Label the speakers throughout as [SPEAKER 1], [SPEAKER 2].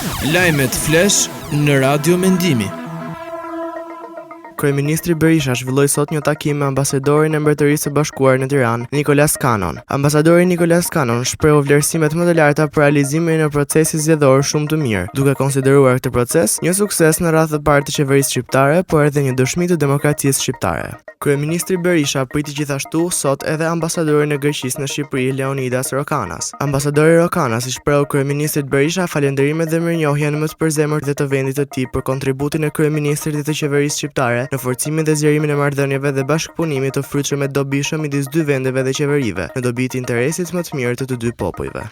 [SPEAKER 1] Lajmet flesh në Radio Mendimi.
[SPEAKER 2] Kryeministri Berisha zhvilloi sot një takim me ambasadorin e Mbretërisë së Bashkuar në Tiranë, Nicolas Cannon. Ambasadori Nicolas Cannon shprehu vlerësimet më të larta për realizimin e procesit zgjedhor shumë të mirë, duke konsideruar këtë proces një sukses në radhë të parë të qeverisë shqiptare, por edhe një dëshmi të demokracisë shqiptare. Kryeministri Berisha priti gjithashtu sot edhe ambasadorin e Greqisë në Shqipëri, Leonidas Rokanas. Ambasadori Rokanas i shprehu kryeministrit Berisha falënderimet dhe mirënjohjen më të përzemërt dhe të vendit të tij për kontributin e kryeministrit dhe të qeverisë shqiptare në forcimin dhe zgjerimin e marrëdhënieve dhe bashkëpunimit të frytshëm e dobishëm midis dy vendeve dhe qeverive, në dobi të interesit më të mirë të dy popujve.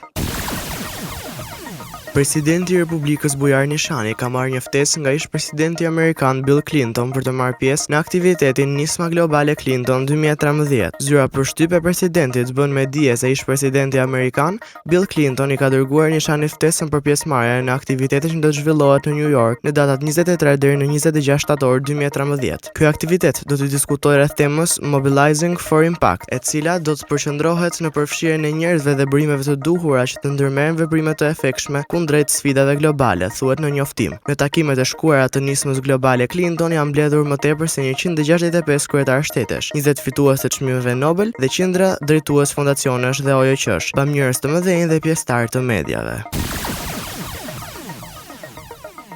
[SPEAKER 2] Presidenti i Republikës Bujar Nishani ka marrë një ftesë nga ish-presidenti amerikan Bill Clinton për të marrë pjesë në aktivitetin Nisma Globale Clinton 2013. Zyra për shtyp e presidentit bën me dije se ish-presidenti amerikan Bill Clinton i ka dërguar Nishani ftesën për pjesëmarrje në aktivitetin që do të zhvillohet në New York në datat 23 deri në 26 shtator 2013. Ky aktivitet do të diskutojë rreth temës Mobilizing for Impact, e cila do të përqendrohet në përfshirjen e njerëzve dhe burimeve të duhura që të ndërmerren veprime të efektshme drejt sfidave globale, thuhet në njoftim. Në takimet e shkuara të nismës globale Clinton janë mbledhur më tepër se 165 kryetarë shtetesh, 20 fitues të çmimeve Nobel dhe qindra drejtues fondacionesh dhe OJQ-sh, bamirës të mëdhenj dhe pjesëtar të mediave.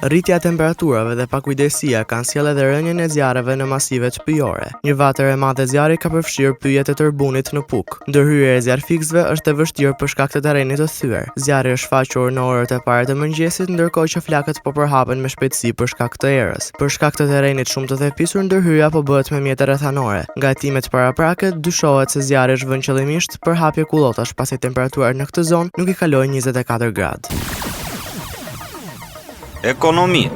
[SPEAKER 2] Rritja e temperaturave dhe pakujdesia kanë sjellë edhe rënien e zjarreve në masivet pyjore. Një vatër e madhe zjarri ka përfshirë pyjet e tërbunit në Puk. Ndërhyrja e zjarrfiksëve është e vështirë për shkak të terrenit të thyer. Zjarri është shfaqur në orët e para të mëngjesit, ndërkohë që flakët po përhapen me shpejtësi për shkak të erës. Për shkak të terrenit shumë të thephisur, ndërhyrja po bëhet me mjete rrethanore. Nga hetimet paraprake dyshohet se zjarri është vënë qëllimisht për hapje kullotash, pasi temperaturat në këtë zonë nuk i kalojnë 24 gradë.
[SPEAKER 3] Ekonomi.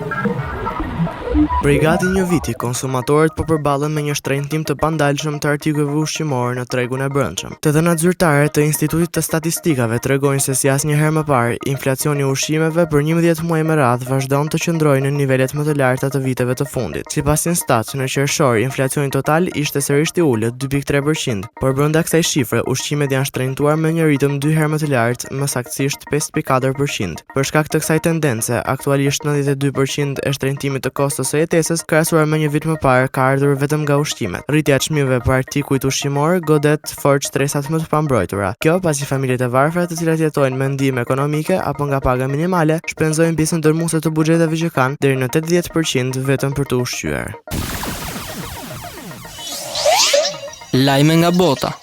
[SPEAKER 2] Për gati një viti, konsumatorët po përballen me një shtrenjtim të pandalshëm të artikujve ushqimor në tregun e brendshëm. Të dhënat zyrtare të Institutit të Statistikave tregojnë se si asnjëherë më parë, inflacioni i ushqimeve për 11 muaj me radhë vazhdon të qëndrojë në nivelet më të larta të viteve të fundit. Sipas Instat, në qershor, inflacioni total ishte sërish i ulët 2.3%, por brenda kësaj shifre, ushqimet janë shtrenjtuar me një ritëm 2 herë më të lartë, më saktësisht 5.4%. Për shkak të kësaj tendence, aktualisht 92% e shtrenjtimit të kostos së jetesës krahasuar me një vit më parë ka ardhur vetëm nga ushqimet. Rritja e çmimeve për artikujt ushqimor godet fort stresat më të pambrojtura. Kjo pasi familjet e varfra, të cilat jetojnë me ndihmë ekonomike apo nga paga minimale, shpenzojnë pjesën dërmuese të buxheteve që kanë deri në 80% vetëm për të ushqyer.
[SPEAKER 4] Lajme nga bota.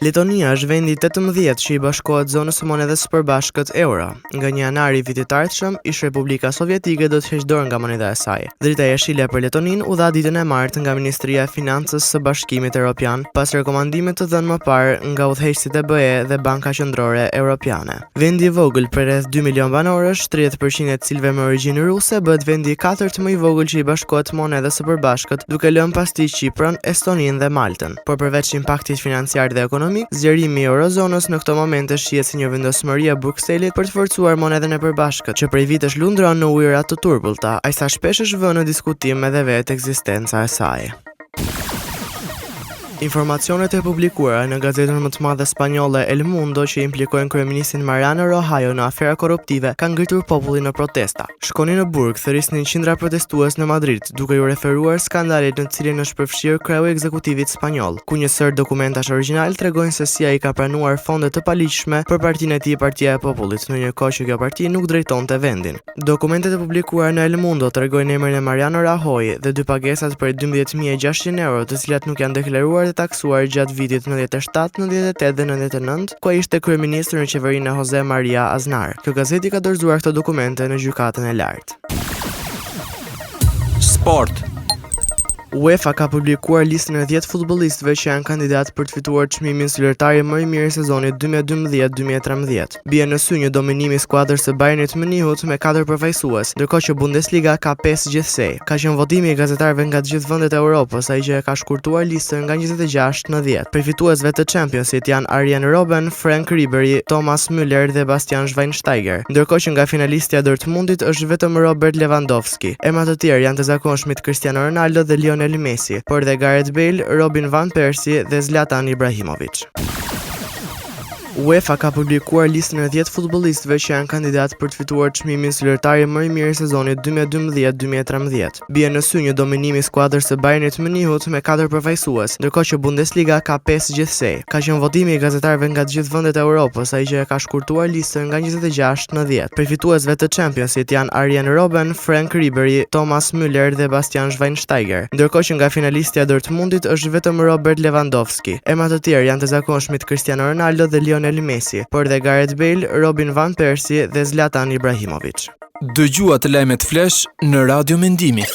[SPEAKER 2] Letonia është vendi 18 që i bashkohet zonës së monedhës së përbashkët euro. Nga 1 janari i vitit të ardhshëm, ish Republika Sovjetike do të heqë dorë nga monedha e saj. Drita jeshile për Letoninë u dha ditën e martë nga Ministria e Financës së Bashkimit Evropian, pas rekomandimit të dhënë më parë nga udhëheqësit e BE dhe Banka Qendrore Evropiane. Vendi i vogël për rreth 2 milion banorësh, 30% e cilëve me origjinë ruse, bëhet vendi i katërt më i vogël që i bashkohet monedhës së përbashkët, duke lënë pas tij Kiprin, Estoninë dhe Maltën. Por përveç impaktit financiar dhe ekonomik, zgjerimi i eurozonës në këto momente shihet si një vendosmëri e Brukselit për të forcuar monedhën e përbashkët, që prej vitesh lundron në ujëra të turbullta, aq sa shpesh është vënë në diskutim edhe vetë ekzistenca e saj. Informacionet e publikuara në gazetën më të madhe spanjolle El Mundo që implikojnë kryeministin Mariano Rajoy në afera korruptive kanë ngritur popullin në protesta. Shkonin në burg, thërrisnin qindra protestues në Madrid, duke ju referuar skandalit në të cilin është përfshirë kreu i ekzekutivit spanjoll, ku një sër dokumentash origjinal tregojnë se si ai ka pranuar fonde të paligjshme për partinë e tij, Partia e Popullit, në një kohë që kjo parti nuk drejtonte vendin. Dokumentet e publikuara në El Mundo tregojnë emrin e Mariano Rajoy dhe dy pagesat për 12.600 euro, të cilat nuk janë deklaruar dhe taksuar gjatë vitit 97, 98 dhe 99, ku ai ishte kryeministër në qeverinë e Jose Maria Aznar. Kjo gazeti ka dorëzuar këto dokumente në gjykatën e lartë.
[SPEAKER 3] Sport.
[SPEAKER 2] UEFA ka publikuar listën e 10 futbollistëve që janë kandidatë për të fituar çmimin zyrtar më i mirë i sezonit 2012-2013. Bie në sy një dominim i skuadrës së Bayernit Münihut me 4 përfaqësues, ndërkohë që Bundesliga ka 5 gjithsej. Ka qenë votimi i gazetarëve nga të gjithë vendet e Europës, ai që ka shkurtuar listën nga 26 në 10. Për fituesve të Championsit janë Arjen Robben, Frank Ribery, Thomas Müller dhe Bastian Schweinsteiger, ndërkohë që nga finalistja e Dortmundit është vetëm Robert Lewandowski. Emrat të tjerë janë të zakonshmit Cristiano Ronaldo dhe Lionel Messi, por dhe Gareth Bale, Robin van Persie dhe Zlatan Ibrahimovic. UEFA ka publikuar listën e 10 futbollistëve që janë kandidat për të fituar çmimin zyrtari më i mirë i sezonit 2012-2013. Bie në sy një dominimi i skuadrës së Bayernit Münihut me 4 përfaqësues, ndërkohë që Bundesliga ka 5 gjithsej. Ka qenë votimi i gazetarëve nga të gjithë vendet e Europës, ai që e ka shkurtuar listën nga 26 në 10. Përfituesve të Championsit janë Arjen Robben, Frank Ribery, Thomas Müller dhe Bastian Schweinsteiger, ndërkohë që nga finalistja e Dortmundit është vetëm Robert Lewandowski. Emra të tjerë janë të zakonshmit Cristiano Ronaldo dhe Lionel Messi, por dhe Gareth Bale, Robin van Persie dhe Zlatan Ibrahimovic.
[SPEAKER 1] Dëgjua të lajmet flash në Radio Mendimi.